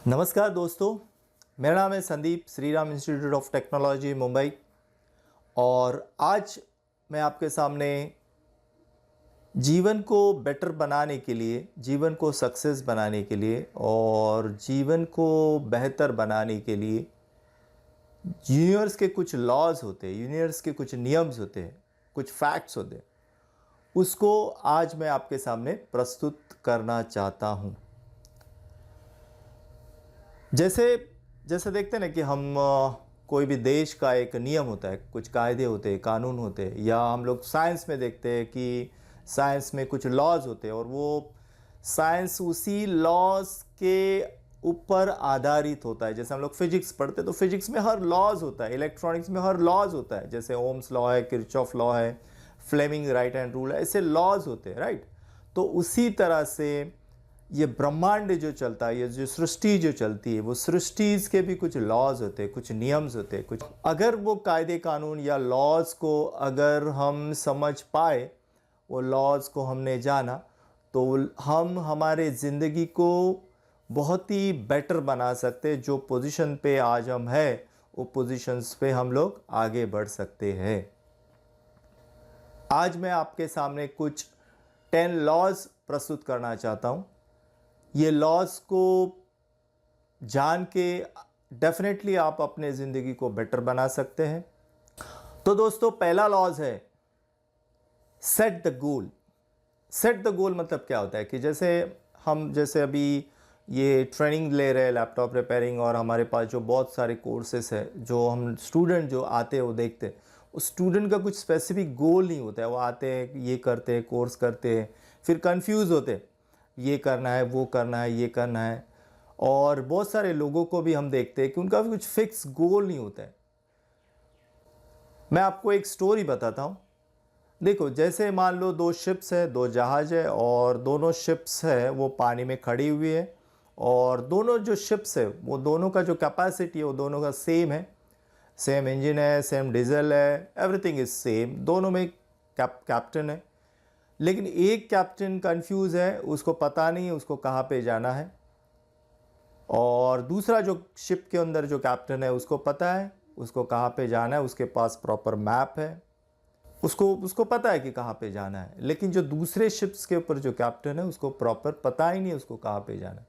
नमस्कार दोस्तों, मेरा नाम है Sandeep, Shri Ram institute of technology Mumbai. और आज मैं आपके सामने जीवन को बेटर बनाने के लिए, जीवन को सक्सेस बनाने के लिए और जीवन को बेहतर बनाने के लिए यूनिवर्स के कुछ लॉज होते हैं, यूनिवर्स के कुछ नियम्स होते हैं, कुछ फैक्ट्स होते हैं, उसको आज मैं आपके सामने प्रस्तुत करना चाहता हूँ। जैसे जैसे देखते हैं ना कि हम कोई भी देश का एक नियम होता है, कुछ कायदे होते हैं, कानून होते हैं, या हम लोग साइंस में देखते हैं कि साइंस में कुछ लॉज होते हैं और वो साइंस उसी लॉज के ऊपर आधारित होता है। जैसे हम लोग फिजिक्स पढ़ते हैं तो फिजिक्स में हर लॉज होता है, इलेक्ट्रॉनिक्स में हर लॉज होता है, जैसे ओम्स लॉ है, किरचॉफ लॉ है, फ्लेमिंग राइट हैंड रूल है, ऐसे लॉज होते हैं, राइट। तो उसी तरह से ये ब्रह्मांड जो चलता है, ये जो सृष्टि जो चलती है, वो सृष्टि के भी कुछ लॉज होते हैं, कुछ नियम्स होते हैं, कुछ अगर वो कायदे कानून या लॉज को अगर हम समझ पाए, वो लॉज को हमने जाना, तो हम हमारे ज़िंदगी को बहुत ही बेटर बना सकते हैं। जो पोजीशन पे आज हम हैं, वो पोजीशंस पे हम लोग आगे बढ़ सकते हैं। आज मैं आपके सामने कुछ 10 लॉज प्रस्तुत करना चाहता हूँ। ये लॉज को जान के डेफिनेटली आप अपने ज़िंदगी को बेटर बना सकते हैं। तो दोस्तों, पहला लॉज है set the goal. Set the goal मतलब क्या होता है कि जैसे अभी ये ट्रेनिंग ले रहे हैं लैपटॉप रिपेयरिंग, और हमारे पास जो बहुत सारे कोर्सेस है, जो हम स्टूडेंट जो आते हैं वो देखते हैं, उस स्टूडेंट का कुछ स्पेसिफिक गोल नहीं होता है। वो आते हैं, ये करते हैं, कोर्स करते हैं, फिर कंफ्यूज होते हैं, ये करना है, वो करना है, ये करना है। और बहुत सारे लोगों को भी हम देखते हैं कि उनका भी कुछ फिक्स गोल नहीं होता है। मैं आपको एक स्टोरी बताता हूँ। देखो, जैसे मान लो 2 शिप्स है, 2 जहाज है, और दोनों शिप्स है वो पानी में खड़ी हुई है, और दोनों जो शिप्स है वो दोनों का जो कैपेसिटी है वो दोनों का सेम है, सेम इंजन है, सेम डीजल है, एवरीथिंग इज सेम। दोनों में कैप्टन है, लेकिन एक कैप्टन कंफ्यूज है, उसको पता नहीं है उसको कहाँ पे जाना है, और दूसरा जो शिप के अंदर जो कैप्टन है उसको पता है उसको कहाँ पे जाना है, उसके पास प्रॉपर मैप है, उसको पता है कि कहाँ पे जाना है। लेकिन जो दूसरे शिप्स के ऊपर जो कैप्टन है उसको प्रॉपर पता ही नहीं उसको कहाँ पे जाना है।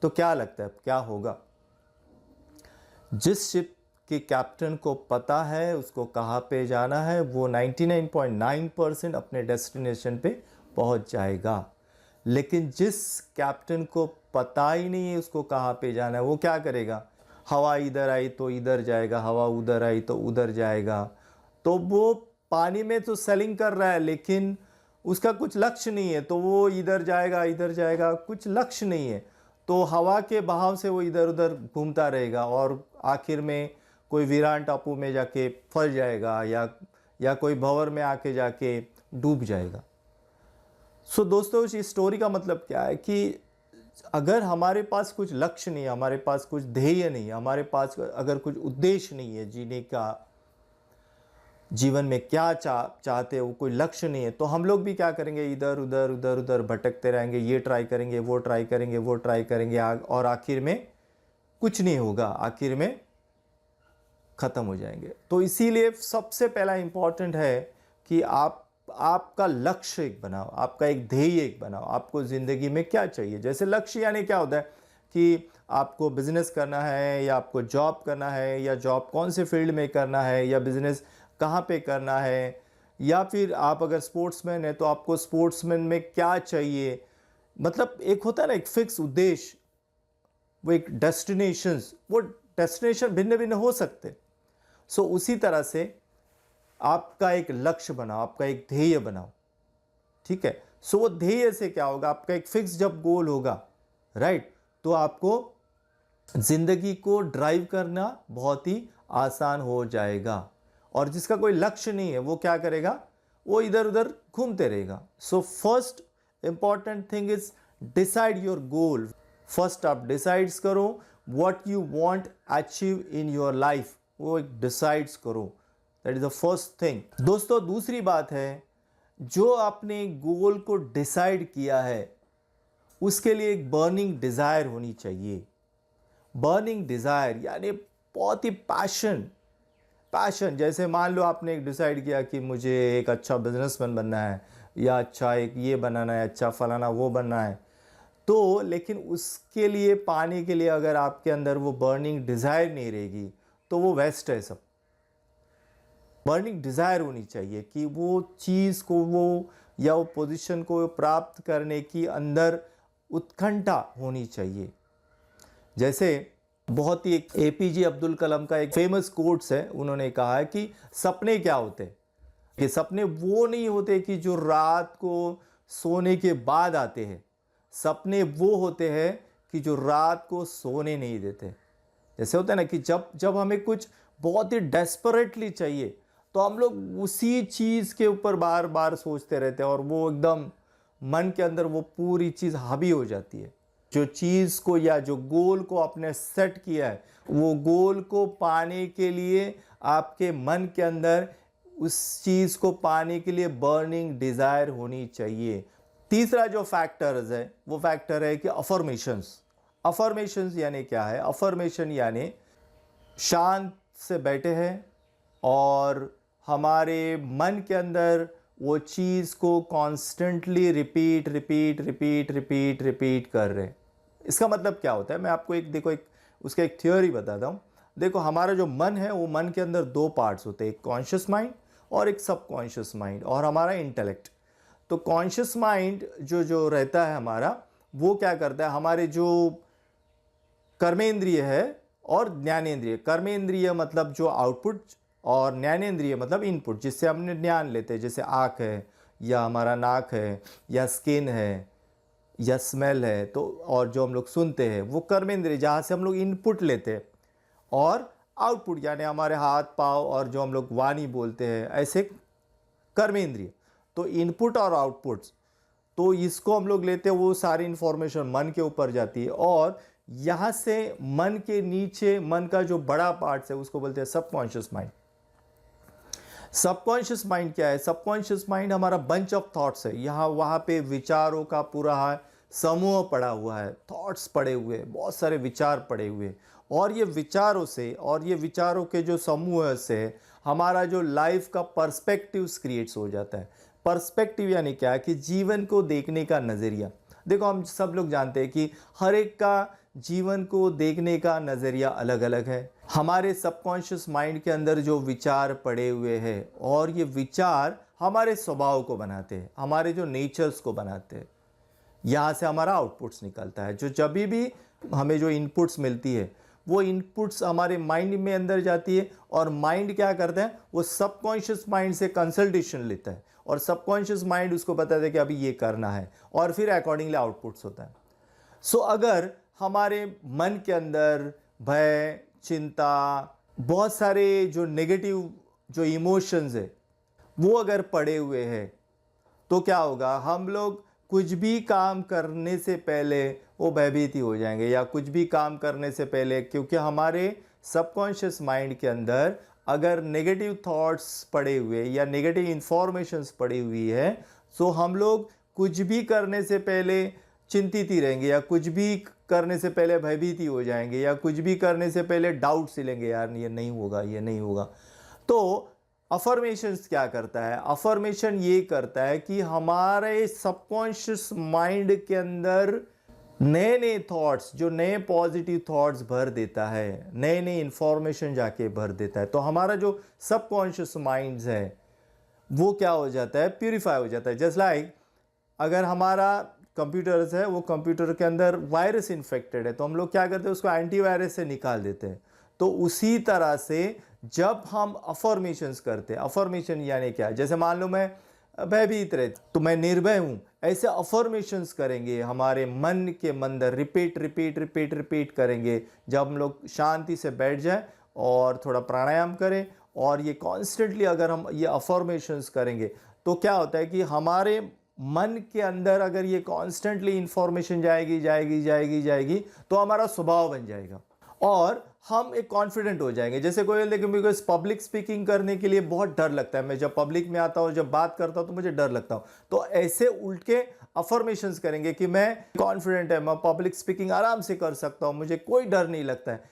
तो क्या लगता है क्या होगा? जिस शिप कि कैप्टन को पता है उसको कहाँ पे जाना है, वो 99.9% अपने डेस्टिनेशन पे पहुँच जाएगा। लेकिन जिस कैप्टन को पता ही नहीं है उसको कहाँ पे जाना है, वो क्या करेगा? हवा इधर आई तो इधर जाएगा, हवा उधर आई तो उधर जाएगा। तो वो पानी में तो सेलिंग कर रहा है, लेकिन उसका कुछ लक्ष्य नहीं है, तो वो इधर जाएगा, कुछ लक्ष्य नहीं है। तो हवा के बहाव से वो इधर उधर घूमता रहेगा, और आखिर में कोई वीरान टापू में जाके फंस जाएगा, या कोई भंवर में आके जाके डूब जाएगा। सो दोस्तों, इस स्टोरी का मतलब क्या है कि अगर हमारे पास कुछ लक्ष्य नहीं है, हमारे पास कुछ ध्येय नहीं है, हमारे पास अगर कुछ उद्देश्य नहीं है जीने का, जीवन में क्या चाहते हैं, वो कोई लक्ष्य नहीं है, तो हम लोग भी क्या करेंगे? इधर उधर भटकते रहेंगे, ये ट्राई करेंगे, वो ट्राई करेंगे, और आखिर में कुछ नहीं होगा, आखिर में ख़त्म हो जाएंगे। तो इसीलिए सबसे पहला इंपॉर्टेंट है कि आपका लक्ष्य एक बनाओ, आपका एक ध्येय एक बनाओ। आपको ज़िंदगी में क्या चाहिए? जैसे लक्ष्य यानी क्या होता है कि आपको बिजनेस करना है, या आपको जॉब करना है, या जॉब कौन से फील्ड में करना है, या बिजनेस कहाँ पे करना है, या फिर आप अगर स्पोर्ट्समैन है तो आपको स्पोर्ट्समैन में क्या चाहिए। मतलब एक होता है ना एक फिक्स उद्देश्य, वो एक डेस्टिनेशन भिन्न भिन्न हो सकते। सो उसी तरह से आपका एक लक्ष्य बनाओ, आपका एक ध्येय बनाओ, ठीक है। सो वो ध्येय से क्या होगा? आपका एक फिक्स जब गोल होगा, राइट, तो आपको जिंदगी को ड्राइव करना बहुत ही आसान हो जाएगा। और जिसका कोई लक्ष्य नहीं है वो क्या करेगा? वो इधर उधर घूमते रहेगा। So first important thing is decide your goal. First आप डिसाइड्स करो what you want achieve in your life, वो एक डिसाइड्स करो। That is the first thing. दोस्तों, दूसरी बात है, जो आपने गोल को डिसाइड किया है उसके लिए एक बर्निंग डिजायर होनी चाहिए। बर्निंग डिज़ायर यानी बहुत ही पैशन जैसे मान लो आपने एक डिसाइड किया कि मुझे एक अच्छा बिजनेसमैन बनना है, या अच्छा एक ये बनाना है, अच्छा फलाना वो बनना है, तो लेकिन उसके लिए पाने के लिए अगर आपके अंदर वो बर्निंग डिज़ायर नहीं रहेगी तो वो वेस्ट है सब। बर्निंग डिज़ायर होनी चाहिए कि वो चीज़ को वो या वो पोजीशन को प्राप्त करने की अंदर उत्कंठा होनी चाहिए। जैसे बहुत ही एक एपीजे अब्दुल कलाम का एक फेमस कोट्स है, उन्होंने कहा है कि सपने क्या होते हैं, कि सपने वो नहीं होते कि जो रात को सोने के बाद आते हैं, सपने वो होते हैं कि जो रात को सोने नहीं देते। जैसे होता है ना कि जब जब हमें कुछ बहुत ही डेस्परेटली चाहिए तो हम लोग उसी चीज़ के ऊपर बार बार सोचते रहते हैं और वो एकदम मन के अंदर वो पूरी चीज़ हावी हो जाती है। जो चीज़ को या जो गोल को आपने सेट किया है, वो गोल को पाने के लिए आपके मन के अंदर उस चीज़ को पाने के लिए बर्निंग डिज़ायर होनी चाहिए। तीसरा जो फैक्टर्स है वो फैक्टर है कि अफर्मेशंस यानी क्या है? अफर्मेशन यानी शांत से बैठे हैं और हमारे मन के अंदर वो चीज़ को कॉन्स्टेंटली रिपीट कर रहे हैं। इसका मतलब क्या होता है? मैं आपको एक उसका एक थ्योरी बताता हूँ। देखो, हमारा जो मन है वो मन के अंदर दो पार्ट्स होते हैं, एक कॉन्शियस माइंड और एक सबकॉन्शियस माइंड, और हमारा इंटेलेक्ट। तो कॉन्शियस माइंड जो रहता है हमारा, वो क्या करता है, हमारे जो कर्मेंद्रिय है और ज्ञानेंद्रिय, कर्मेंद्रिय मतलब जो आउटपुट और ज्ञानेंद्रिय मतलब इनपुट, जिससे हमने ज्ञान लेते हैं, जैसे आँख है या हमारा नाक है या स्किन है या स्मेल है, तो और जो हम लोग सुनते हैं वो कर्मेंद्रिय, जहाँ से हम लोग इनपुट लेते हैं, और आउटपुट यानी हमारे हाथ पाँव और जो हम लोग वाणी बोलते हैं, ऐसे कर्मेंद्रिय। तो इनपुट और आउटपुट्स, तो इसको हम लोग लेते हैं, वो सारी इंफॉर्मेशन मन के ऊपर जाती है, और यहाँ से मन के नीचे मन का जो बड़ा पार्ट है उसको बोलते हैं सबकॉन्शियस माइंड। सबकॉन्शियस माइंड क्या है? सबकॉन्शियस माइंड हमारा बंच ऑफ थॉट्स है। यहाँ वहाँ पे विचारों का पूरा समूह पड़ा हुआ है, थॉट्स पड़े हुए, बहुत सारे विचार पड़े हुए, और ये विचारों से और ये विचारों के जो समूह से हमारा जो लाइफ का पर्सपेक्टिव्स क्रिएट्स हो जाता है। पर्सपेक्टिव यानी क्या है? कि जीवन को देखने का नज़रिया। देखो, हम सब लोग जानते हैं कि हर एक का जीवन को देखने का नज़रिया अलग अलग है। हमारे सबकॉन्शियस माइंड के अंदर जो विचार पड़े हुए हैं, और ये विचार हमारे स्वभाव को बनाते हैं, हमारे जो नेचर्स को बनाते हैं। यहाँ से हमारा आउटपुट्स निकलता है। जो जब भी हमें जो इनपुट्स मिलती है, वो इनपुट्स हमारे माइंड में अंदर जाती है, और माइंड क्या करता है, वो सबकॉन्शियस माइंड से कंसल्टेशन लेता है, और सबकॉन्शियस माइंड उसको बताता है कि अभी ये करना है, और फिर अकॉर्डिंगली आउटपुट्स होता है। सो अगर हमारे मन के अंदर भय, चिंता, बहुत सारे जो नेगेटिव जो इमोशंस है वो अगर पड़े हुए हैं, तो क्या होगा? हम लोग कुछ भी काम करने से पहले वो भयभीत हो जाएंगे, या कुछ भी काम करने से पहले, क्योंकि हमारे सबकॉन्शियस माइंड के अंदर अगर नेगेटिव थॉट्स पड़े हुए या नेगेटिव इंफॉर्मेशंस पड़ी हुई है, तो हम लोग कुछ भी करने से पहले चिंतित ही रहेंगे, या कुछ भी करने से पहले भयभीत हो जाएंगे, या कुछ भी करने से पहले डाउट सिलेंगे, यार ये नहीं होगा, ये नहीं होगा। तो अफर्मेशंस क्या करता है? अफर्मेशन ये करता है कि हमारे सबकॉन्शियस माइंड के अंदर नए नए थॉट्स, जो नए पॉजिटिव थॉट्स भर देता है, नए नए इंफॉर्मेशन जाके भर देता है। तो हमारा जो सबकॉन्शियस माइंड है वो क्या हो जाता है? प्यूरिफाई हो जाता है। जस्ट लाइक अगर हमारा कंप्यूटर्स है, वो कंप्यूटर के अंदर वायरस इन्फेक्टेड है, तो हम लोग क्या करते हैं? उसको एंटीवायरस से निकाल देते हैं। तो उसी तरह से जब हम अफर्मेशंस करते हैं, अफर्मेशन यानी क्या? जैसे मान लो मैं भयभीत रहे तो मैं निर्भय हूँ, ऐसे अफर्मेशंस करेंगे हमारे मन के अंदर, रिपीट करेंगे। जब हम लोग शांति से बैठ जाए और थोड़ा प्राणायाम करें, और ये कॉन्स्टेंटली अगर हम ये अफर्मेशंस करेंगे, तो क्या होता है कि हमारे मन के अंदर अगर ये कॉन्स्टेंटली इंफॉर्मेशन जाएगी तो हमारा स्वभाव बन जाएगा, और हम एक कॉन्फिडेंट हो जाएंगे। जैसे कोई, लेकिन बिकॉज पब्लिक स्पीकिंग करने के लिए बहुत डर लगता है, मैं जब पब्लिक में आता हूँ, जब बात करता हूँ तो मुझे डर लगता हूँ, तो ऐसे उल्ट के अफर्मेशंस करेंगे कि मैं कॉन्फिडेंट है, मैं पब्लिक स्पीकिंग आराम से कर सकता हूँ, मुझे कोई डर नहीं लगता है,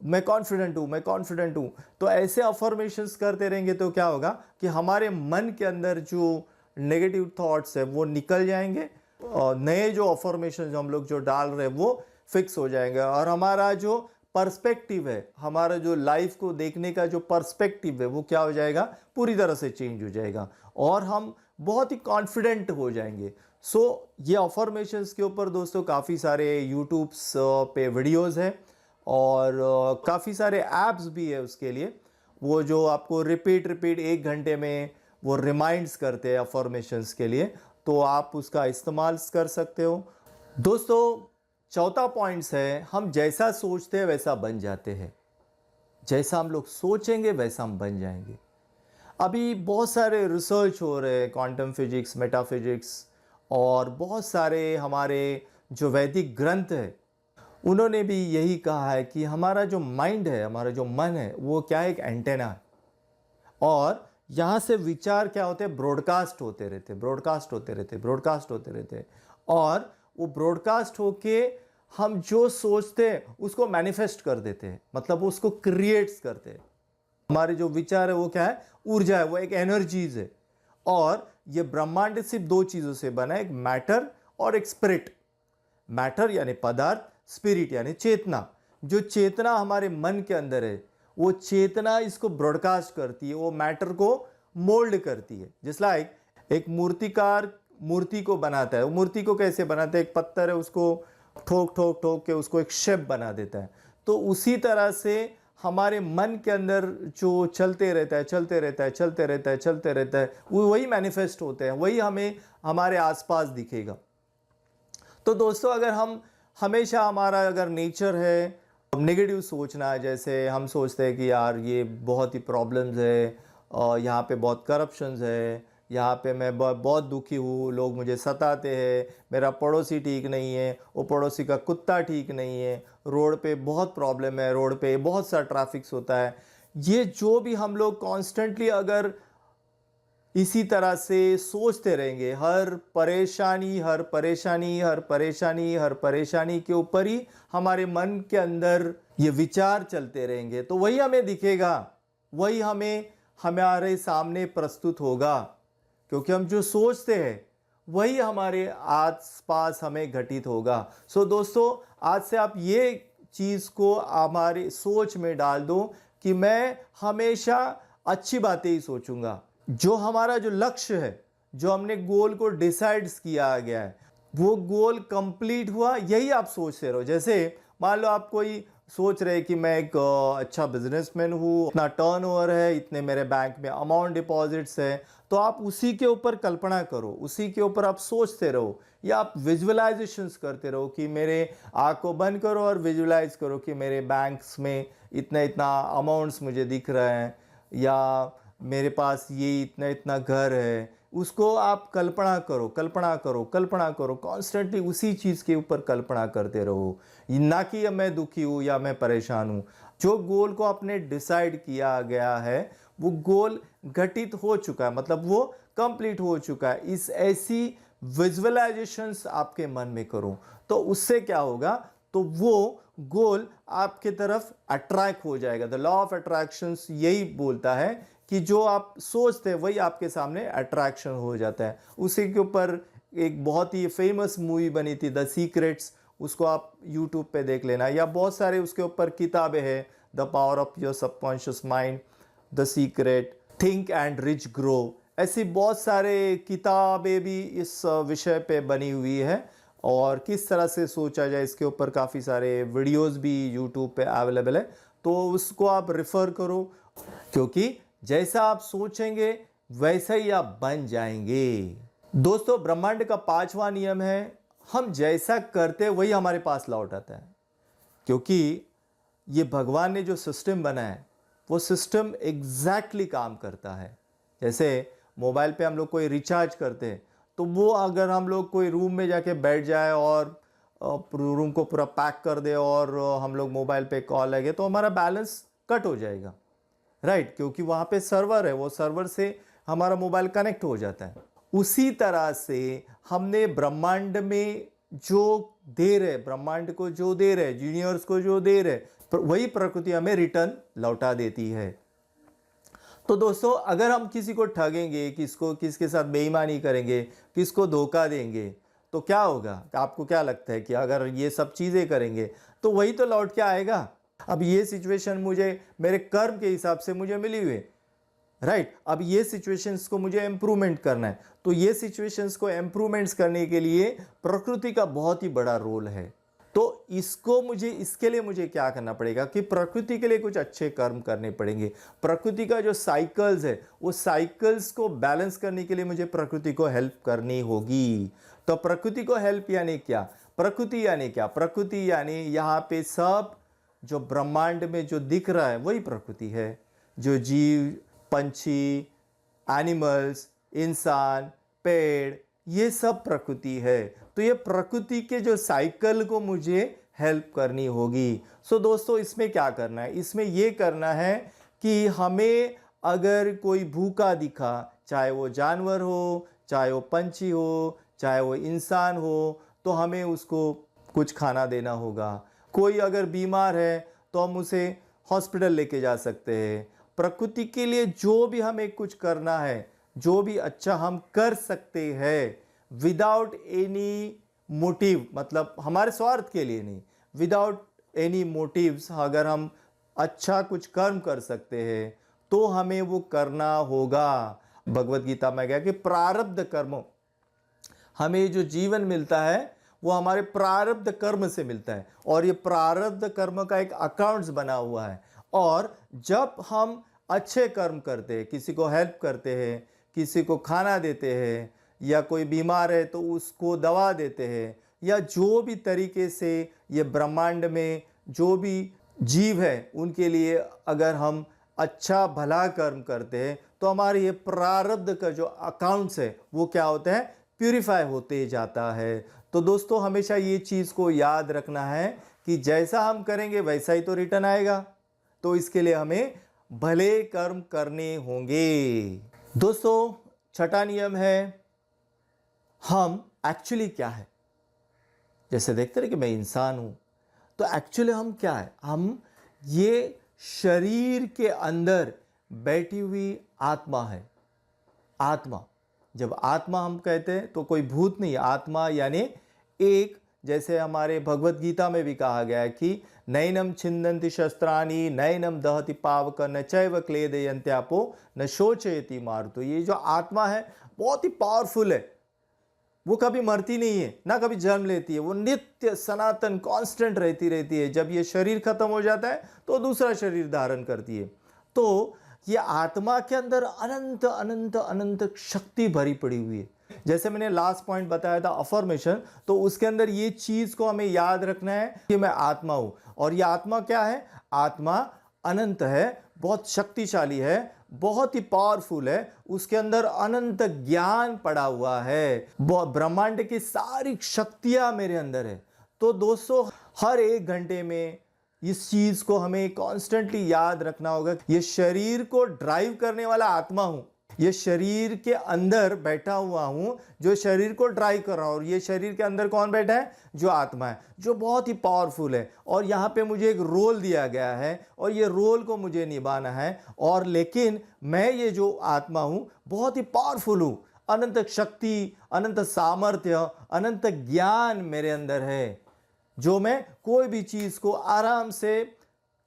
मैं कॉन्फिडेंट हूँ, मैं कॉन्फिडेंट हूँ, तो ऐसे अफर्मेशंस करते रहेंगे तो क्या होगा कि हमारे मन के अंदर जो नेगेटिव थॉट्स है वो निकल जाएंगे और नए जो अफर्मेशंस हम लोग जो डाल रहे हैं वो फिक्स हो जाएंगे और हमारा जो पर्सपेक्टिव है, हमारा जो लाइफ को देखने का जो पर्सपेक्टिव है वो क्या हो जाएगा, पूरी तरह से चेंज हो जाएगा और हम बहुत ही कॉन्फिडेंट हो जाएंगे। ये अफर्मेशंस के ऊपर दोस्तों काफ़ी सारे यूट्यूब्स पे वीडियोस हैं और काफ़ी सारे ऐप्स भी है उसके लिए, वो जो आपको रिपीट 1 घंटे में वो रिमाइंड्स करते हैं अफर्मेशंस के लिए, तो आप उसका इस्तेमाल कर सकते हो। दोस्तों चौथा पॉइंट्स है, हम जैसा सोचते हैं वैसा बन जाते हैं, जैसा हम लोग सोचेंगे वैसा हम बन जाएंगे। अभी बहुत सारे रिसर्च हो रहे हैं, क्वांटम फिजिक्स, मेटाफिजिक्स और बहुत सारे हमारे जो वैदिक ग्रंथ है उन्होंने भी यही कहा है कि हमारा जो माइंड है, हमारा जो मन है वो क्या है, एक एंटेना है और यहाँ से विचार क्या होते हैं, ब्रॉडकास्ट होते रहते, ब्रॉडकास्ट होते रहते, ब्रॉडकास्ट होते रहते और वो ब्रॉडकास्ट होके हम जो सोचते हैं उसको मैनिफेस्ट कर देते हैं, मतलब उसको क्रिएट्स करते हैं। हमारे जो विचार है वो क्या है, ऊर्जा है, वो एक एनर्जीज है और ये ब्रह्मांड सिर्फ 2 चीज़ों से बना है, एक मैटर और एक स्पिरिट। मैटर यानी पदार्थ, स्पिरिट यानी चेतना। जो चेतना हमारे मन के अंदर है वो चेतना इसको ब्रॉडकास्ट करती है, वो मैटर को मोल्ड करती है। जिस लाइक एक मूर्तिकार मूर्ति को बनाता है, वो मूर्ति को कैसे बनाता है, एक पत्थर है उसको ठोक ठोक ठोक के उसको एक शेप बना देता है, तो उसी तरह से हमारे मन के अंदर जो चलते रहता है, चलते रहता है, चलते रहता है, चलते रहता है, वो वही मैनिफेस्ट होते हैं, वही हमें हमारे आसपास दिखेगा। तो दोस्तों अगर हम हमेशा, हमारा अगर नेचर है नेगेटिव सोचना, जैसे हम सोचते हैं कि यार ये बहुत ही प्रॉब्लम्स है और यहाँ पे बहुत करप्शंस है, यहाँ पे मैं बहुत दुखी हूँ, लोग मुझे सताते हैं, मेरा पड़ोसी ठीक नहीं है, वो पड़ोसी का कुत्ता ठीक नहीं है, रोड पे बहुत प्रॉब्लम है, रोड पे बहुत सा ट्रैफिक्स होता है, ये जो भी हम लोग कॉन्स्टेंटली अगर इसी तरह से सोचते रहेंगे, हर परेशानी हर परेशानी हर परेशानी हर परेशानी के ऊपर ही हमारे मन के अंदर ये विचार चलते रहेंगे, तो वही हमें दिखेगा, वही हमें हमारे सामने प्रस्तुत होगा, क्योंकि हम जो सोचते हैं वही हमारे आसपास हमें घटित होगा। दोस्तों आज से आप ये चीज़ को हमारी सोच में डाल दो कि मैं हमेशा अच्छी बातें ही सोचूंगा। जो हमारा जो लक्ष्य है, जो हमने गोल को डिसाइड किया गया है, वो गोल कंप्लीट हुआ, यही आप सोचते रहो। जैसे मान लो आप कोई सोच रहे कि मैं एक अच्छा बिजनेसमैन हूँ, इतना टर्नओवर है, इतने मेरे बैंक में अमाउंट डिपॉजिट्स है, तो आप उसी के ऊपर कल्पना करो, उसी के ऊपर आप सोचते रहो या आप विजुअलाइजेशंस करते रहो कि मेरे आँख को बंद करो और विजुअलाइज करो कि मेरे बैंक्स में इतना इतना अमाउंट्स मुझे दिख रहे हैं या मेरे पास ये इतना इतना घर है, उसको आप कल्पना करो, कल्पना करो, कल्पना करो, कॉन्स्टेंटली उसी चीज़ के ऊपर कल्पना करते रहो, ना कि मैं दुखी हूँ या मैं परेशान हूँ। जो गोल को आपने डिसाइड किया गया है वो गोल घटित हो चुका है, मतलब वो कंप्लीट हो चुका है। इस ऐसी विजुअलाइजेशंस आपके मन में करो, तो उससे क्या होगा, तो वो गोल आपके तरफ अट्रैक्ट हो जाएगा। द लॉ ऑफ अट्रैक्शंस यही बोलता है कि जो आप सोचते हैं वही आपके सामने अट्रैक्शन हो जाता है। उसी के ऊपर एक बहुत ही फेमस मूवी बनी थी द सीक्रेट्स, उसको आप यूट्यूब पे देख लेना, या बहुत सारे उसके ऊपर किताबें हैं, the power of your subconscious mind, the secret, think and rich grow, ऐसी बहुत सारे किताबें भी इस विषय पे बनी हुई है और किस तरह से सोचा जाए इसके ऊपर काफ़ी सारे वीडियोस भी यूट्यूब पे अवेलेबल है, तो उसको आप रेफ़र करो, क्योंकि जैसा आप सोचेंगे वैसा ही आप बन जाएंगे। दोस्तों ब्रह्मांड का 5वां नियम है, हम जैसा करते वही हमारे पास लौट आता है, क्योंकि ये भगवान ने जो सिस्टम बनाया है वो सिस्टम एग्जैक्टली काम करता है। जैसे मोबाइल पे हम लोग कोई रिचार्ज करते हैं, तो वो अगर हम लोग कोई रूम में जाके बैठ जाए और रूम को पूरा पैक कर दे और हम लोग मोबाइल पे कॉल लगे, तो हमारा बैलेंस कट हो जाएगा, राइट, क्योंकि वहाँ पे सर्वर है, वो सर्वर से हमारा मोबाइल कनेक्ट हो जाता है। उसी तरह से हमने ब्रह्मांड में जो दे रहे, ब्रह्मांड को जो दे रहे, यूनिवर्स को जो दे रहे, वही प्रकृति हमें रिटर्न लौटा देती है। तो दोस्तों, अगर हम किसी को ठगेंगे, किसके साथ बेईमानी करेंगे, किसको धोखा देंगे, तो क्या होगा? आपको क्या लगता है कि अगर ये सब चीज़ें करेंगे तो वही तो लौट के आएगा। अब ये सिचुएशन मुझे मेरे कर्म के हिसाब से मुझे मिली हुई, राइट। अब ये सिचुएशंस को मुझे इम्प्रूवमेंट करना है, तो ये सिचुएशंस को इम्प्रूवमेंट्स करने के लिए प्रकृति का बहुत ही बड़ा रोल है। तो इसके लिए मुझे क्या करना पड़ेगा कि प्रकृति के लिए कुछ अच्छे कर्म करने पड़ेंगे। प्रकृति का जो साइकिल्स है, वो साइकिल्स को बैलेंस करने के लिए मुझे प्रकृति को हेल्प करनी होगी। तो प्रकृति को हेल्प यानी क्या? प्रकृति यानी क्या? प्रकृति यानी यहाँ पे सब जो ब्रह्मांड में जो दिख रहा है वही प्रकृति है। जो जीव, पंछी, एनिमल्स, इंसान, पेड़, ये सब प्रकृति है। तो ये प्रकृति के जो साइकिल को मुझे हेल्प करनी होगी। सो दोस्तों, इसमें क्या करना है? इसमें ये करना है कि हमें अगर कोई भूखा दिखा, चाहे वो जानवर हो, चाहे वो पंछी हो, चाहे वो इंसान हो, तो हमें उसको कुछ खाना देना होगा। कोई अगर बीमार है तो हम उसे हॉस्पिटल लेके जा सकते हैं। प्रकृति के लिए जो भी हमें कुछ करना है, जो भी अच्छा हम कर सकते हैं विदाउट एनी मोटिव, मतलब हमारे स्वार्थ के लिए नहीं, विदाउट एनी मोटिव्स, अगर हम अच्छा कुछ कर्म कर सकते हैं तो हमें वो करना होगा। भगवत गीता में क्या कि प्रारब्ध कर्म, हमें जो जीवन मिलता है वो हमारे प्रारब्ध कर्म से मिलता है, और ये प्रारब्ध कर्म का एक अकाउंट्स बना हुआ है। और जब हम अच्छे कर्म करते हैं, किसी को हेल्प करते हैं, किसी को खाना देते हैं, या कोई बीमार है तो उसको दवा देते हैं, या जो भी तरीके से ये ब्रह्मांड में जो भी जीव है उनके लिए अगर हम अच्छा भला कर्म करते हैं, तो हमारे ये प्रारब्ध का जो अकाउंट्स है वो क्या होता है? प्यूरिफाई होते जाता है। तो दोस्तों, हमेशा ये चीज़ को याद रखना है कि जैसा हम करेंगे वैसा ही तो रिटर्न आएगा। तो इसके लिए हमें भले कर्म करने होंगे। दोस्तों, छठा नियम है, हम एक्चुअली क्या है? जैसे देखते रहे कि मैं इंसान हूं, तो एक्चुअली हम क्या है? हम ये शरीर के अंदर बैठी हुई आत्मा है। आत्मा, जब आत्मा हम कहते हैं तो कोई भूत नहीं, आत्मा यानी एक, जैसे हमारे भगवत गीता में भी कहा गया है कि नैनम छिन्दन्ति शस्त्राणि नैनम दहति पावक न चैव क्लेदयन्त्यापो न शोचयति मारुतो। ये जो आत्मा है बहुत ही पावरफुल है, वो कभी मरती नहीं है, ना कभी जन्म लेती है, वो नित्य सनातन कांस्टेंट रहती है। जब ये शरीर खत्म हो जाता है तो दूसरा शरीर धारण करती है। तो ये आत्मा के अंदर अनंत अनंत अनंत शक्ति भरी पड़ी हुई है। जैसे मैंने लास्ट पॉइंट बताया था अफर्मेशन, तो उसके अंदर ये चीज को हमें याद रखना है कि मैं आत्मा हूं। और ये आत्मा क्या है? आत्मा अनंत है, बहुत शक्तिशाली है, बहुत ही पावरफुल है, उसके अंदर अनंत ज्ञान पड़ा हुआ है, ब्रह्मांड की सारी शक्तियां मेरे अंदर है। तो दोस्तों, हर एक घंटे में इस चीज को हमें कॉन्स्टेंटली याद रखना होगा। ये शरीर को ड्राइव करने वाला आत्मा हूं, ये शरीर के अंदर बैठा हुआ हूं जो शरीर को ड्राइव कर रहा हूं। और ये शरीर के अंदर कौन बैठा है? जो आत्मा है, जो बहुत ही पावरफुल है। और यहाँ पे मुझे एक रोल दिया गया है और ये रोल को मुझे निभाना है। और लेकिन मैं ये जो आत्मा हूं बहुत ही पावरफुल हूं, अनंत शक्ति, अनंत सामर्थ्य, अनंत ज्ञान मेरे अंदर है, जो मैं कोई भी चीज को आराम से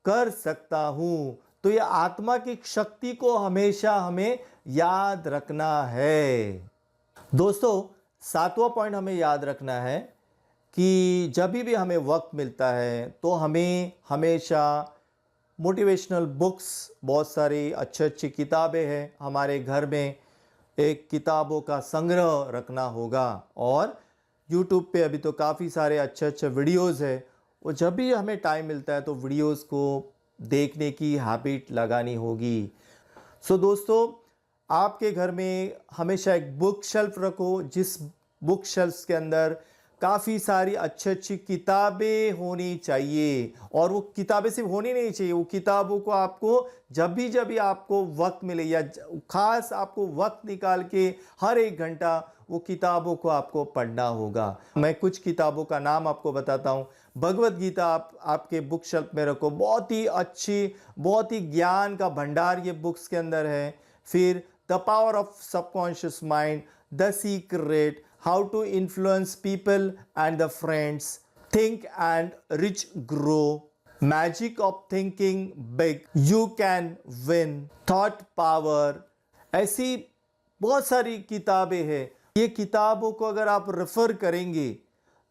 कर सकता हूं। तो ये आत्मा की शक्ति को हमेशा हमें याद रखना है। दोस्तों, सातवां पॉइंट हमें याद रखना है कि जब भी हमें वक्त मिलता है तो हमें हमेशा मोटिवेशनल बुक्स, बहुत सारी अच्छी अच्छी किताबें हैं हमारे घर में, एक किताबों का संग्रह रखना होगा। और YouTube पे अभी तो काफ़ी सारे अच्छे अच्छे वीडियोज़ है, वो जब भी हमें टाइम मिलता है तो वीडियोज़ को देखने की हैबिट लगानी होगी। सो दोस्तों, आपके घर में हमेशा एक बुक शेल्फ रखो, जिस बुक शेल्फ के अंदर काफ़ी सारी अच्छी अच्छी किताबें होनी चाहिए। और वो किताबें सिर्फ होनी नहीं चाहिए, वो किताबों को आपको जब भी आपको वक्त मिले या ख़ास आपको वक्त निकाल के हर एक घंटा वो किताबों को आपको पढ़ना होगा। मैं कुछ किताबों का नाम आपको बताता हूँ। भगवत गीता आपके बुक शेल्फ में रखो, बहुत ही अच्छी, बहुत ही ज्ञान का भंडार ये बुक्स के अंदर है। फिर the power of subconscious mind, the secret, how to influence people and the friends, think and rich grow, magic of thinking big, you can win, thought power, ऐसी बहुत सारी किताबें हैं। ये किताबों को अगर आप रेफर करेंगे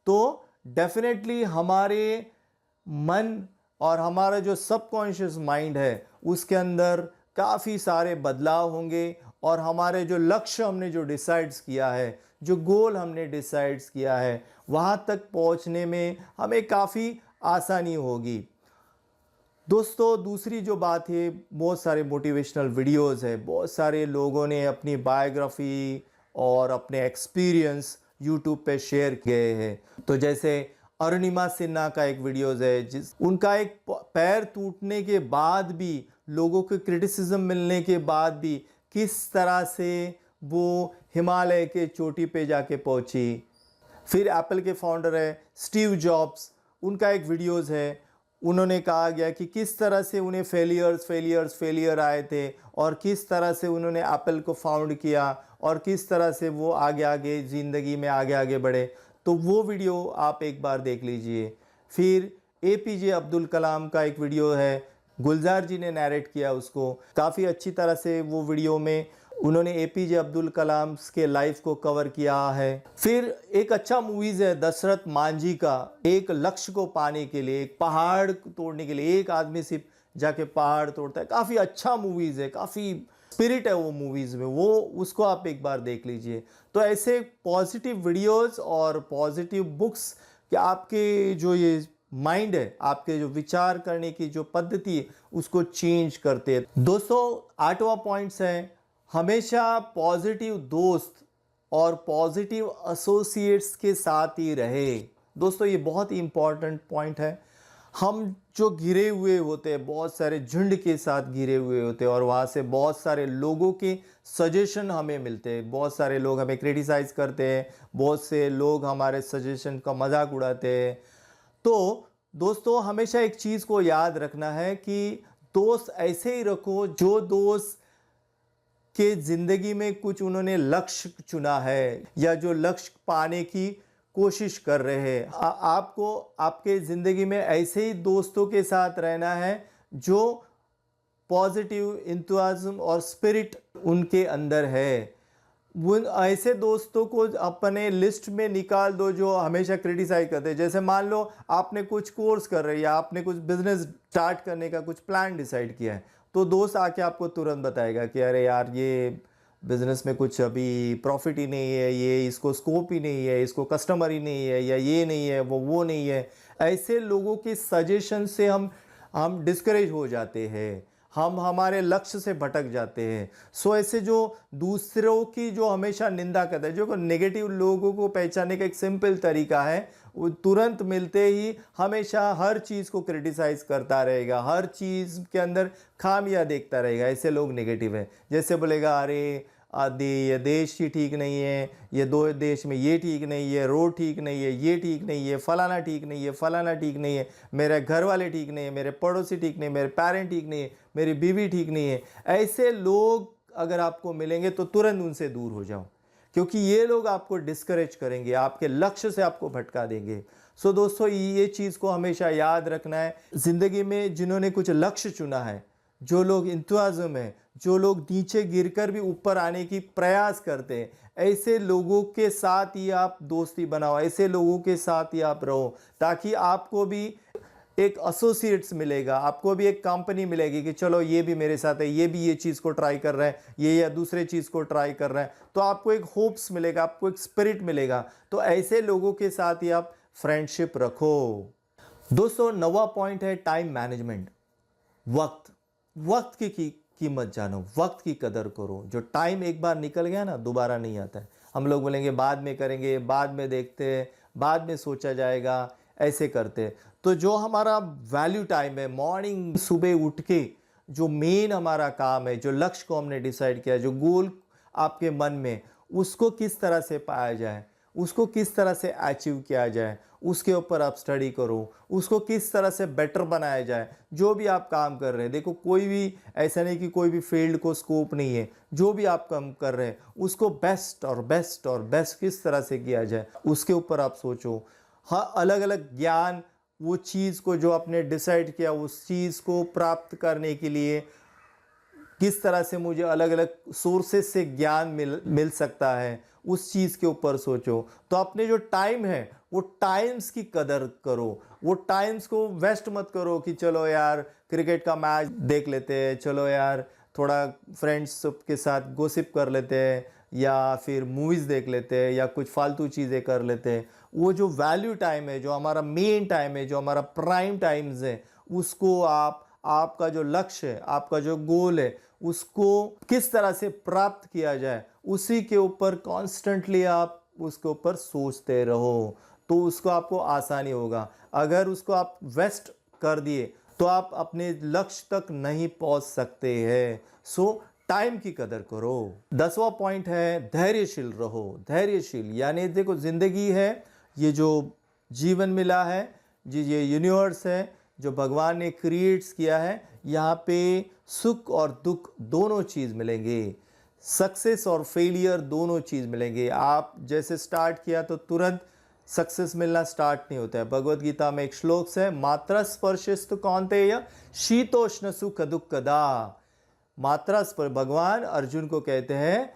तो डेफिनेटली हमारे मन और हमारा जो सबकॉन्शियस माइंड है उसके अंदर काफ़ी सारे बदलाव होंगे और हमारे जो लक्ष्य हमने जो डिसाइड्स किया है, जो गोल हमने डिसाइड्स किया है, वहाँ तक पहुँचने में हमें काफ़ी आसानी होगी। दोस्तों दूसरी जो बात है, बहुत सारे मोटिवेशनल वीडियोस है, बहुत सारे लोगों ने अपनी बायोग्राफी और अपने एक्सपीरियंस यूट्यूब पे शेयर किए हैं। तो जैसे अरुणिमा सिन्हा का एक वीडियोस है, जिस उनका एक पैर टूटने के बाद भी, लोगों के क्रिटिसिज्म मिलने के बाद भी किस तरह से वो हिमालय के चोटी पे जाके पहुंची। फिर एप्पल के फाउंडर है स्टीव जॉब्स, उनका एक वीडियोस है, उन्होंने कहा गया कि किस तरह से उन्हें फेलियर आए थे और किस तरह से उन्होंने एप्पल को फाउंड किया और किस तरह से वो आगे ज़िंदगी में आगे बढ़े। तो वो वीडियो आप एक बार देख लीजिए। फिर एपीजे अब्दुल कलाम का एक वीडियो है, गुलजार जी ने नैरेट किया उसको, काफ़ी अच्छी तरह से वो वीडियो में उन्होंने एपीजे अब्दुल कलाम के लाइफ को कवर किया है। फिर एक अच्छा मूवीज़ है दशरथ मांझी का, एक लक्ष्य को पाने के लिए, एक पहाड़ तोड़ने के लिए, एक आदमी सिर्फ जाके पहाड़ तोड़ता है। काफ़ी अच्छा मूवीज़ है, काफ़ी स्पिरिट है वो मूवीज़ में, वो उसको आप एक बार देख लीजिए। तो ऐसे पॉजिटिव वीडियोज़ और पॉजिटिव बुक्स कि आपके जो ये माइंड है, आपके जो विचार करने की जो पद्धति है उसको चेंज करते हैं। दोस्तों 8वां पॉइंट्स है, हमेशा पॉजिटिव दोस्त और पॉजिटिव एसोसिएट्स के साथ ही रहे। दोस्तों ये बहुत ही इंपॉर्टेंट पॉइंट है। हम जो घिरे हुए होते हैं, बहुत सारे झुंड के साथ घिरे हुए होते हैं और वहाँ से बहुत सारे लोगों के सजेशन हमें मिलते हैं, बहुत सारे लोग हमें क्रिटिसाइज़ करते हैं, बहुत से लोग हमारे सजेशन का मजाक उड़ाते हैं। तो दोस्तों हमेशा एक चीज़ को याद रखना है कि दोस्त ऐसे ही रखो जो दोस्त कि ज़िंदगी में कुछ उन्होंने लक्ष्य चुना है या जो लक्ष्य पाने की कोशिश कर रहे हैं। आपको आपके ज़िंदगी में ऐसे ही दोस्तों के साथ रहना है जो पॉजिटिव इंथुजियाज्म और स्पिरिट उनके अंदर है। उन ऐसे दोस्तों को अपने लिस्ट में निकाल दो जो हमेशा क्रिटिसाइज करते हैं। जैसे मान लो आपने कुछ कोर्स कर रहे हैं या आपने कुछ बिजनेस स्टार्ट करने का कुछ प्लान डिसाइड किया है, तो दोस्त आके आपको तुरंत बताएगा कि अरे यार ये बिज़नेस में कुछ अभी प्रॉफिट ही नहीं है, ये इसको स्कोप ही नहीं है, इसको कस्टमर ही नहीं है, या ये नहीं है, वो नहीं है। ऐसे लोगों के सजेशन से हम डिस्करेज हो जाते हैं, हम हमारे लक्ष्य से भटक जाते हैं। सो ऐसे जो दूसरों की जो हमेशा निंदा करते हैं, जो नेगेटिव लोगों को पहचानने का एक सिंपल तरीका है, वो तुरंत मिलते ही हमेशा हर चीज़ को क्रिटिसाइज़ करता रहेगा, हर चीज़ के अंदर खामियां देखता रहेगा। ऐसे लोग नेगेटिव है। जैसे बोलेगा अरे ये देश ही ठीक नहीं है, ये दो देश में ये ठीक नहीं है, रोड ठीक नहीं है, ये ठीक नहीं है, फलाना ठीक नहीं है, फलाना ठीक नहीं है, मेरे घर वाले ठीक नहीं है, मेरे पड़ोसी ठीक नहीं है, मेरे पेरेंट ठीक नहीं है, मेरी बीवी ठीक नहीं है। ऐसे लोग अगर आपको मिलेंगे तो तुरंत उनसे दूर हो जाओ, क्योंकि ये लोग आपको डिस्करेज करेंगे, आपके लक्ष्य से आपको भटका देंगे। सो दोस्तों ये चीज़ को हमेशा याद रखना है। ज़िंदगी में जिन्होंने कुछ लक्ष्य चुना है, जो लोग इंतज़ाम है, जो लोग नीचे गिरकर भी ऊपर आने की प्रयास करते हैं, ऐसे लोगों के साथ ही आप दोस्ती बनाओ, ऐसे लोगों के साथ ही आप रहो, ताकि आपको भी एक एसोसिएट्स मिलेगा, आपको भी एक कंपनी मिलेगी कि चलो ये भी मेरे साथ है, ये भी ये चीज़ को ट्राई कर रहा है, ये या दूसरे चीज़ को ट्राई कर रहा है, तो आपको एक होप्स मिलेगा, आपको एक स्पिरिट मिलेगा। तो ऐसे लोगों के साथ ही आप फ्रेंडशिप रखो। दोस्तों 9वां पॉइंट है टाइम मैनेजमेंट। वक्त की कीमत जानो, वक्त की कदर करो। जो टाइम एक बार निकल गया ना, दोबारा नहीं आता है। हम लोग बोलेंगे बाद में करेंगे, बाद में देखते हैं, बाद में सोचा जाएगा, ऐसे करते। तो जो हमारा वैल्यू टाइम है, मॉर्निंग सुबह उठ के जो मेन हमारा काम है, जो लक्ष्य को हमने डिसाइड किया, जो गोल आपके मन में, उसको किस तरह से पाया जाए, उसको किस तरह से अचीव किया जाए, उसके ऊपर आप स्टडी करो, उसको किस तरह से बेटर बनाया जाए। जो भी आप काम कर रहे हैं, देखो कोई भी ऐसा नहीं कि कोई भी फील्ड को स्कोप नहीं है, जो भी आप काम कर रहे हैं उसको बेस्ट और बेस्ट और बेस्ट किस तरह से किया जाए, उसके ऊपर आप सोचो। हाँ, अलग अलग ज्ञान, वो चीज़ को जो आपने डिसाइड किया उस चीज़ को प्राप्त करने के लिए किस तरह से मुझे अलग अलग सोर्सेस से ज्ञान मिल सकता है, उस चीज़ के ऊपर सोचो। तो अपने जो टाइम है वो टाइम्स की कदर करो, वो टाइम्स को वेस्ट मत करो कि चलो यार क्रिकेट का मैच देख लेते हैं, चलो यार थोड़ा फ्रेंड्स के साथ गॉसिप कर लेते हैं, या फिर मूवीज़ देख लेते हैं, या कुछ फालतू चीज़ें कर लेते हैं। वो जो वैल्यू टाइम है, जो हमारा मेन टाइम है, जो हमारा प्राइम टाइम्स है, उसको आपका जो लक्ष्य है, आपका जो गोल है, उसको किस तरह से प्राप्त किया जाए, उसी के ऊपर कॉन्स्टेंटली आप उसके ऊपर सोचते रहो, तो उसको आपको आसानी होगा। अगर उसको आप वेस्ट कर दिए तो आप अपने लक्ष्य तक नहीं पहुंच सकते हैं। सो टाइम की कदर करो। 10वां पॉइंट है धैर्यशील रहो। धैर्यशील यानी देखो जिंदगी है, ये जो जीवन मिला है, ये यूनिवर्स है जो भगवान ने क्रिएट्स किया है, यहाँ पे सुख और दुख दोनों चीज़ मिलेंगे, सक्सेस और फेलियर दोनों चीज़ मिलेंगे। आप जैसे स्टार्ट किया तो तुरंत सक्सेस मिलना स्टार्ट नहीं होता है। भगवत गीता में एक श्लोक है, मात्रा स्पर्शस्तु कौन्तेय शीतोष्ण सुख दुखदा। मात्रा स्पर्श, भगवान अर्जुन को कहते हैं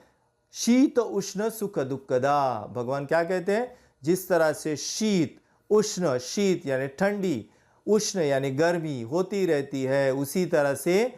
शीत उष्ण सुख दुखदा। भगवान क्या कहते हैं, जिस तरह से शीत, उष्ण, शीत यानी ठंडी, उष्ण यानी गर्मी होती रहती है, उसी तरह से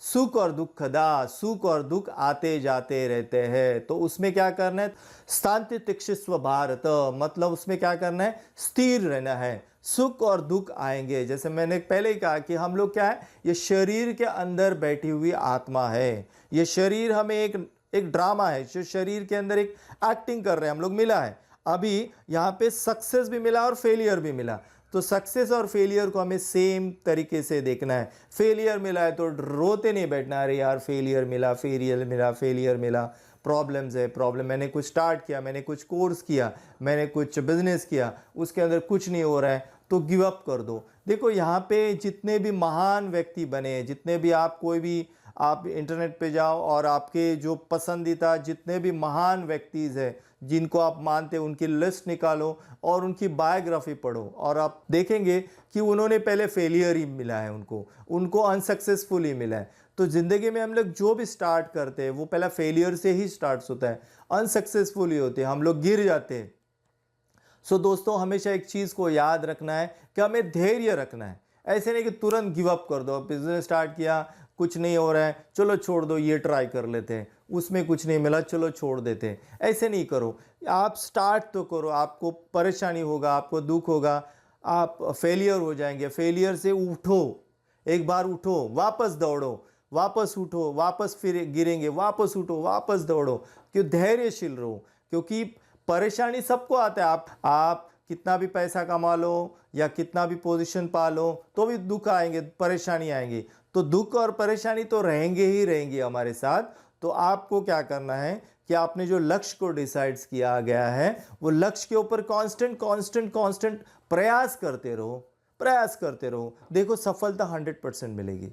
सुख और दुखदा, सुख और दुख आते जाते रहते हैं। तो उसमें क्या करना है, शांति तिक्षस्व भारत, मतलब उसमें क्या करना है, स्थिर रहना है। सुख और दुख आएंगे, जैसे मैंने पहले ही कहा कि हम लोग क्या है, ये शरीर के अंदर बैठी हुई आत्मा है। ये शरीर हमें एक ड्रामा है, जो शरीर के अंदर एक एक्टिंग कर रहे हैं हम लोग, मिला है। अभी यहाँ पे सक्सेस भी मिला और फेलियर भी मिला, तो सक्सेस और फेलियर को हमें सेम तरीके से देखना है। फेलियर मिला है तो रोते नहीं बैठना, अरे यार फेलियर मिला, फेलियर मिला, फेलियर मिला, प्रॉब्लम्स है, प्रॉब्लम, मैंने कुछ स्टार्ट किया, मैंने कुछ कोर्स किया, मैंने कुछ बिजनेस किया, उसके अंदर कुछ नहीं हो रहा है, तो गिव अप कर दो। देखो यहाँ पे जितने भी महान व्यक्ति बने, जितने भी आप कोई भी आप इंटरनेट पे जाओ और आपके जो पसंदीदा जितने भी महान व्यक्तिज हैं जिनको आप मानते हैं, उनकी लिस्ट निकालो और उनकी बायोग्राफी पढ़ो, और आप देखेंगे कि उन्होंने पहले फेलियर ही मिला है, उनको अनसक्सेसफुल ही मिला है। तो ज़िंदगी में हम लोग जो भी स्टार्ट करते हैं वो पहला फेलियर से ही स्टार्ट होता है, अनसक्सेसफुल ही होते हैं, हम लोग गिर जाते हैं। सो दोस्तों, हमेशा एक चीज़ को याद रखना है कि हमें धैर्य रखना है। ऐसे नहीं कि तुरंत गिव अप कर दो, बिजनेस स्टार्ट किया, कुछ नहीं हो रहा है, चलो छोड़ दो, ये ट्राई कर लेते हैं, उसमें कुछ नहीं मिला, चलो छोड़ देते हैं। ऐसे नहीं करो, आप स्टार्ट तो करो। आपको परेशानी होगा, आपको दुख होगा, आप फेलियर हो जाएंगे, फेलियर से उठो, एक बार उठो, वापस दौड़ो, वापस उठो, वापस फिर गिरेंगे, वापस उठो, वापस दौड़ो। क्यों, धैर्यशील रहो, क्योंकि परेशानी सबको आता है। आप कितना भी पैसा कमा लो या कितना भी पोजीशन पा लो तो भी दुख आएंगे, परेशानी आएंगी, तो दुख और परेशानी तो रहेंगे ही रहेंगे हमारे साथ। तो आपको क्या करना है कि आपने जो लक्ष्य को डिसाइड किया गया है, वो लक्ष्य के ऊपर कांस्टेंट प्रयास करते रहो, प्रयास करते रहो। देखो सफलता 100% मिलेगी।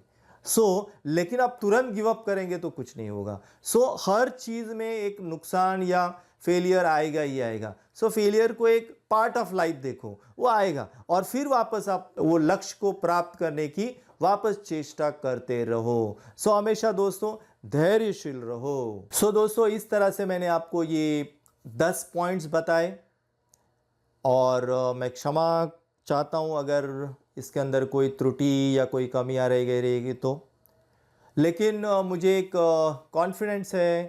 लेकिन आप तुरंत गिव अप करेंगे तो कुछ नहीं होगा। हर चीज में एक नुकसान या फेलियर आएगा ही आएगा। फेलियर को एक पार्ट ऑफ लाइफ देखो, वो आएगा, और फिर वापस आप वो लक्ष्य को प्राप्त करने की वापस चेष्टा करते रहो। हमेशा दोस्तों धैर्यशील रहो। दोस्तों, इस तरह से मैंने आपको ये 10 पॉइंट्स बताए, और मैं क्षमा चाहता हूं अगर इसके अंदर कोई त्रुटि या कोई कमियां रहेगी तो। लेकिन मुझे एक कॉन्फिडेंस है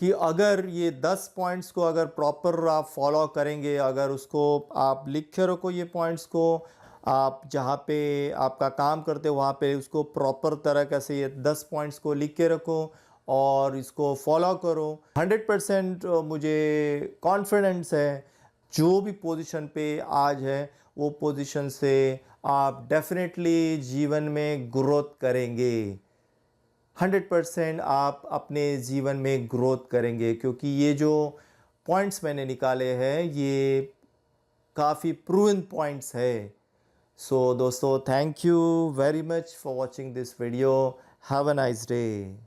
कि अगर ये 10 पॉइंट्स को अगर प्रॉपर आप फॉलो करेंगे, अगर उसको आप लिख के रखो, ये पॉइंट्स को आप जहाँ पे आपका काम करते हो वहाँ पे उसको प्रॉपर तरह से ये 10 पॉइंट्स को लिख के रखो और इसको फॉलो करो, 100% मुझे कॉन्फिडेंस है जो भी पोजीशन पे आज है वो पोजीशन से आप डेफिनेटली जीवन में ग्रोथ करेंगे। 100% आप अपने जीवन में ग्रोथ करेंगे, क्योंकि ये जो पॉइंट्स मैंने निकाले हैं ये काफ़ी प्रूवन पॉइंट्स है। सो दोस्तों, thank you very much for watching this video. Have a nice day.